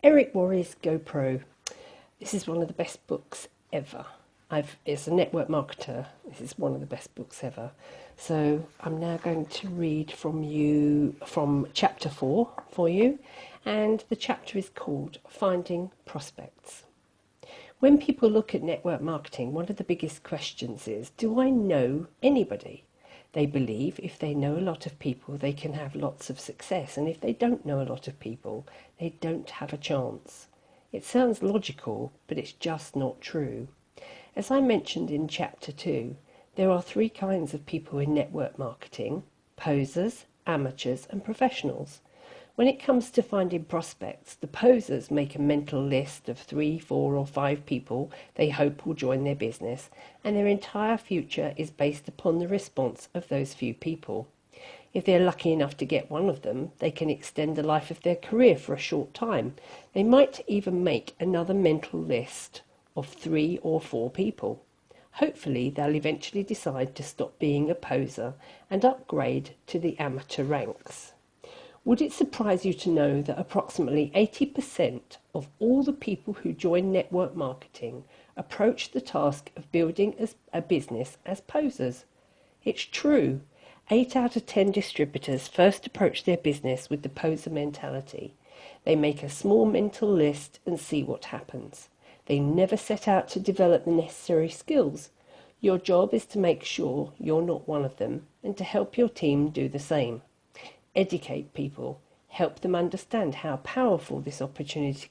Eric Worre's Go Pro. This is one of the best books ever. As a network marketer, this is one of the best books ever. So I'm now going to read from chapter 4 for you, and the chapter is called Finding Prospects. When people look at network marketing, one of the biggest questions is, do I know anybody? They believe if they know a lot of people, they can have lots of success, and if they don't know a lot of people, they don't have a chance. It sounds logical, but it's just not true. As I mentioned in chapter 2, there are 3 kinds of people in network marketing: posers, amateurs, and professionals. When it comes to finding prospects, the posers make a mental list of 3, 4, or 5 people they hope will join their business, and their entire future is based upon the response of those few people. If they're lucky enough to get one of them, they can extend the life of their career for a short time. They might even make another mental list of 3 or 4 people. Hopefully, they'll eventually decide to stop being a poser and upgrade to the amateur ranks. Would it surprise you to know that approximately 80% of all the people who join network marketing approach the task of building a business as posers? It's true. 8 out of 10 distributors first approach their business with the poser mentality. They make a small mental list and see what happens. They never set out to develop the necessary skills. Your job is to make sure you're not one of them and to help your team do the same. Educate people, help them understand how powerful this opportunity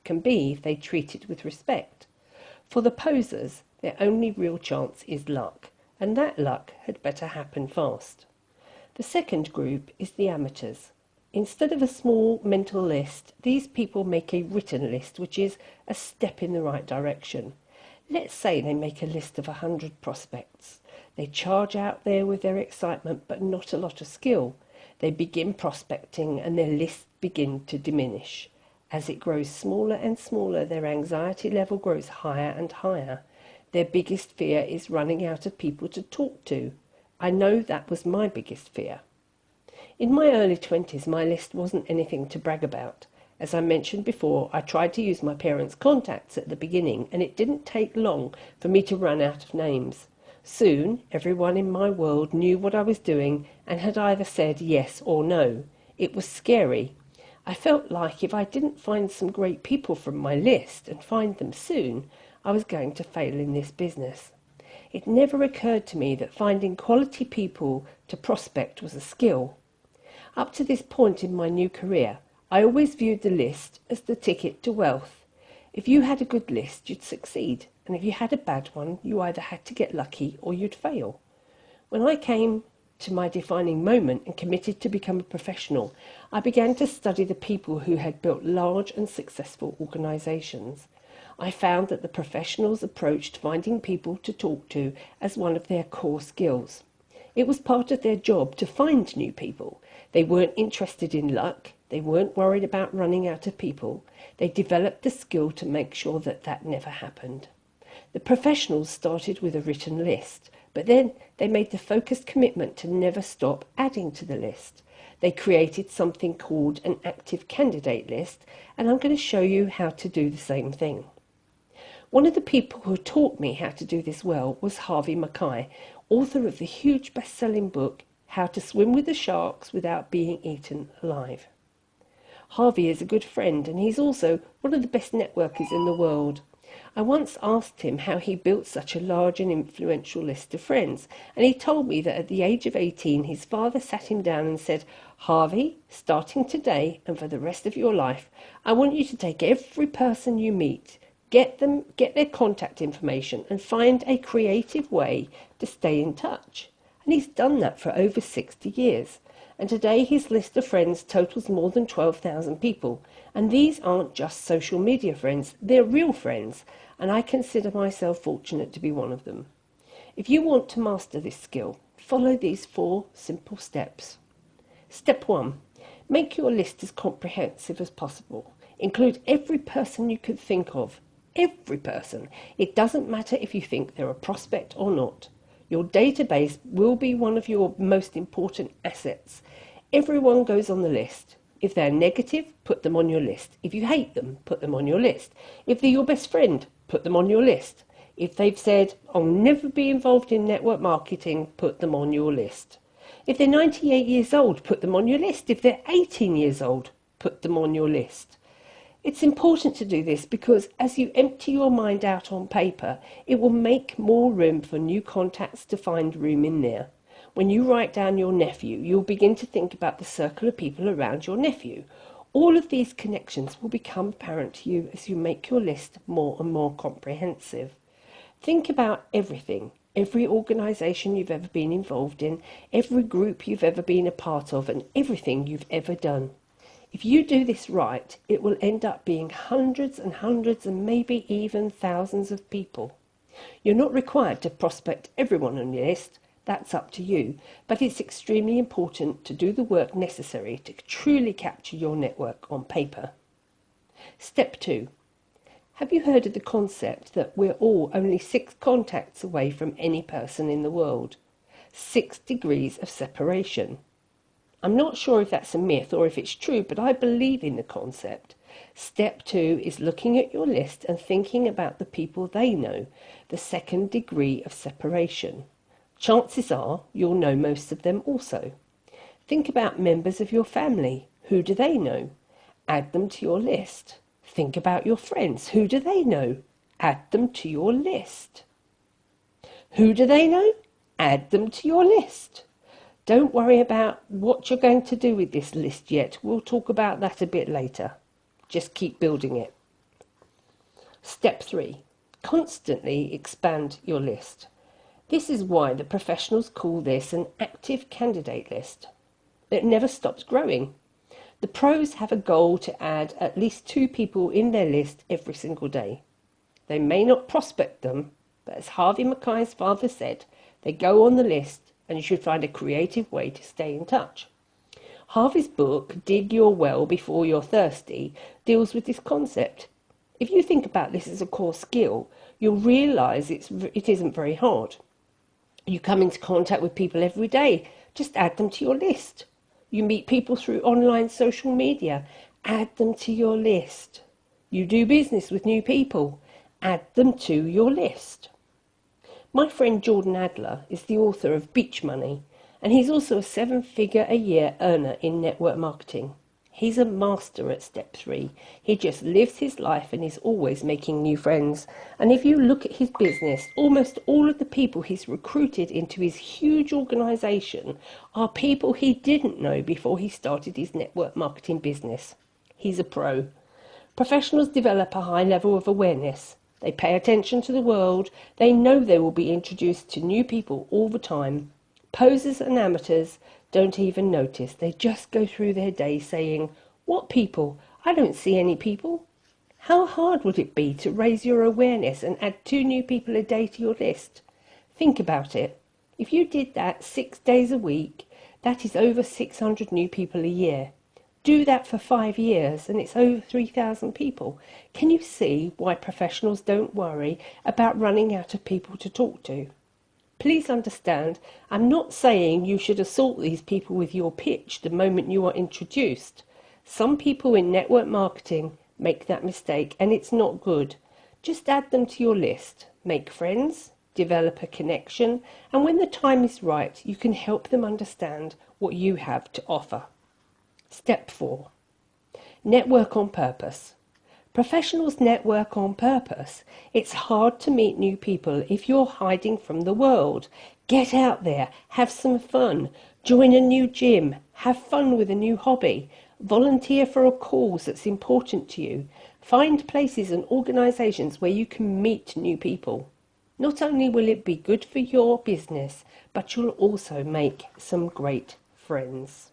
can be if they treat it with respect. For the posers, their only real chance is luck, and that luck had better happen fast. The second group is the amateurs. Instead of a small mental list, these people make a written list, which is a step in the right direction. Let's say they make a list of 100 prospects. They charge out there with their excitement, but not a lot of skill. They begin prospecting and their lists begin to diminish. As it grows smaller and smaller, their anxiety level grows higher and higher. Their biggest fear is running out of people to talk to. I know that was my biggest fear. In my early 20s, my list wasn't anything to brag about. As I mentioned before, I tried to use my parents' contacts at the beginning, and it didn't take long for me to run out of names. Soon, everyone in my world knew what I was doing and had either said yes or no. It was scary. I felt like if I didn't find some great people from my list and find them soon, I was going to fail in this business. It never occurred to me that finding quality people to prospect was a skill. Up to this point in my new career, I always viewed the list as the ticket to wealth. If you had a good list, you'd succeed, and if you had a bad one, you either had to get lucky or you'd fail. When I came to my defining moment and committed to become a professional, I began to study the people who had built large and successful organisations. I found that the professionals approached finding people to talk to as one of their core skills. It was part of their job to find new people. They weren't interested in luck. They weren't worried about running out of people. They developed the skill to make sure that that never happened. The professionals started with a written list, but then they made the focused commitment to never stop adding to the list. They created something called an active candidate list, and I'm going to show you how to do the same thing. One of the people who taught me how to do this well was Harvey Mackay, author of the huge best-selling book, How to Swim with the Sharks Without Being Eaten Alive. Harvey is a good friend, and he's also one of the best networkers in the world. I once asked him how he built such a large and influential list of friends, and he told me that at the age of 18, his father sat him down and said, "Harvey, starting today and for the rest of your life, I want you to take every person you meet, get their contact information, and find a creative way to stay in touch." And he's done that for over 60 years. And today his list of friends totals more than 12,000 people. And these aren't just social media friends, they're real friends, and I consider myself fortunate to be one of them. If you want to master this skill, follow these 4 simple steps. Step 1. Make your list as comprehensive as possible. Include every person you could think of. Every person. It doesn't matter if you think they're a prospect or not. Your database will be one of your most important assets. Everyone goes on the list. If they're negative, put them on your list. If you hate them, put them on your list. If they're your best friend, put them on your list. If they've said, I'll never be involved in network marketing, put them on your list. If they're 98 years old, put them on your list. If they're 18 years old, put them on your list. It's important to do this because as you empty your mind out on paper, it will make more room for new contacts to find room in there. When you write down your nephew, you'll begin to think about the circle of people around your nephew. All of these connections will become apparent to you as you make your list more and more comprehensive. Think about everything, every organisation you've ever been involved in, every group you've ever been a part of, and everything you've ever done. If you do this right, it will end up being hundreds and hundreds and maybe even thousands of people. You're not required to prospect everyone on your list. That's up to you, but it's extremely important to do the work necessary to truly capture your network on paper. Step 2. Have you heard of the concept that we're all only 6 contacts away from any person in the world? 6 degrees of separation. I'm not sure if that's a myth or if it's true, but I believe in the concept. Step 2 is looking at your list and thinking about the people they know, the 2nd degree of separation. Chances are you'll know most of them also. Think about members of your family. Who do they know? Add them to your list. Think about your friends. Who do they know? Add them to your list. Who do they know? Add them to your list. Don't worry about what you're going to do with this list yet. We'll talk about that a bit later. Just keep building it. Step 3. Constantly expand your list. This is why the professionals call this an active candidate list. It never stops growing. The pros have a goal to add at least 2 people in their list every single day. They may not prospect them, but as Harvey Mackay's father said, they go on the list and you should find a creative way to stay in touch. Harvey's book, Dig Your Well Before You're Thirsty, deals with this concept. If you think about this as a core skill, you'll realise it isn't very hard. You come into contact with people every day, just add them to your list. You meet people through online social media, add them to your list. You do business with new people, add them to your list. My friend Jordan Adler is the author of Beach Money, and he's also a 7-figure-a-year earner in network marketing. He's a master at step 3. He just lives his life and is always making new friends. And if you look at his business, almost all of the people he's recruited into his huge organisation are people he didn't know before he started his network marketing business. He's a pro. Professionals develop a high level of awareness. They pay attention to the world. They know they will be introduced to new people all the time. Posers and amateurs don't even notice. They just go through their day saying, "What people? I don't see any people." How hard would it be to raise your awareness and add 2 new people a day to your list? Think about it. If you did that 6 days a week, that is over 600 new people a year. Do that for 5 years and it's over 3,000 people. Can you see why professionals don't worry about running out of people to talk to? Please understand, I'm not saying you should assault these people with your pitch the moment you are introduced. Some people in network marketing make that mistake and it's not good. Just add them to your list, make friends, develop a connection, and when the time is right, you can help them understand what you have to offer. Step 4. Network on purpose. Professionals network on purpose. It's hard to meet new people if you're hiding from the world. Get out there, have some fun, join a new gym, have fun with a new hobby, volunteer for a cause that's important to you. Find places and organisations where you can meet new people. Not only will it be good for your business, but you'll also make some great friends.